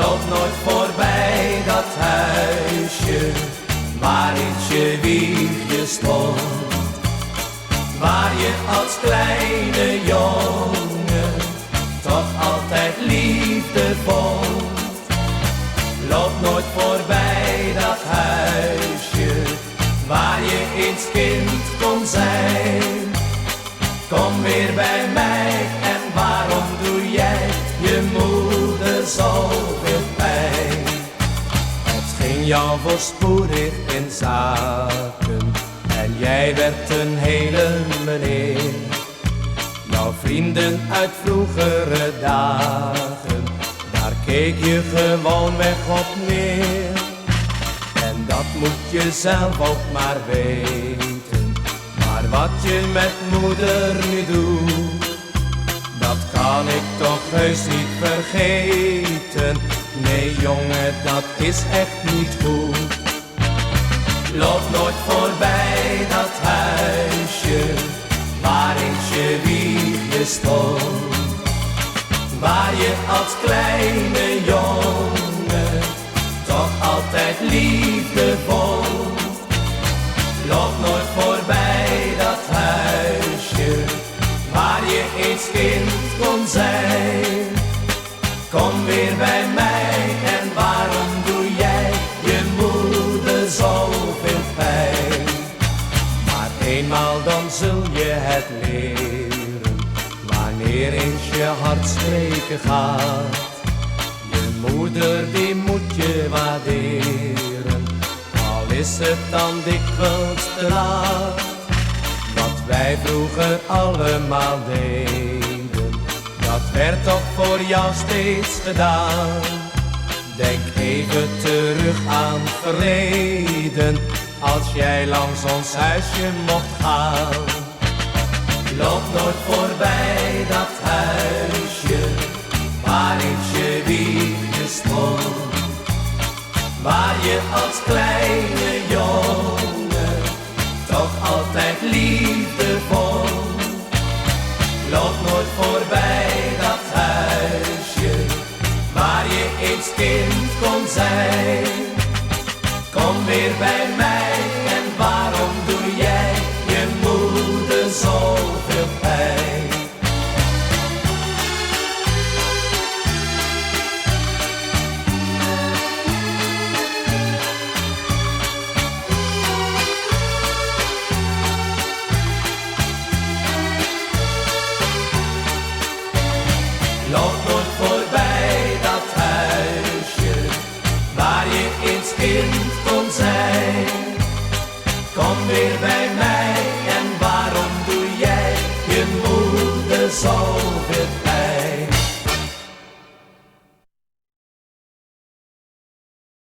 Loop nooit voorbij dat huisje waar iets je wiegje stond, waar je als kleine jongen toch altijd liefde vond. Loop nooit voorbij dat huisje waar je eens kind kon zijn. Kom weer bij mij en waarom doe jij je moeder zoveel pijn? Het ging jou voorspoedig in zaken en jij werd een hele meneer. Jouw vrienden uit vroegere dagen, daar keek je gewoon weg op neer. En dat moet je zelf ook maar weten, maar wat je met moeder nu doet, dat kan ik toch heus niet vergeten. Nee jongen, dat is echt niet goed. Loop nooit voorbij dat huisje waar eens je wiegje stond, waar je als kleine jongen toch altijd liefde vond. Loop nooit voorbij dat huisje waar je eens kind kon zijn. Kom weer bij mij en waarom doe jij je moeder zoveel pijn? Maar eenmaal dan zul je het leren, wanneer eens je hart spreken gaat. Je moeder die moet je waarderen, al is het dan dikwijls te laat. Wat wij vroeger allemaal deden, dat werd toch voor jou steeds gedaan. Denk even terug aan het verleden, als jij langs ons huisje mocht gaan. Loop nooit voorbij dat huisje waar eens je wiegje stond, waar je als kleine jongen toch altijd liefde vond. Loop nooit voorbij dat huisje waar je eens kind kon zijn. Kom weer bij mij en waarom doe jij je moeder zoveel pijn? Loop nooit voorbij dat huisje waar je eens kind kon zijn. Kom weer bij mij en waarom doe jij je moeder zo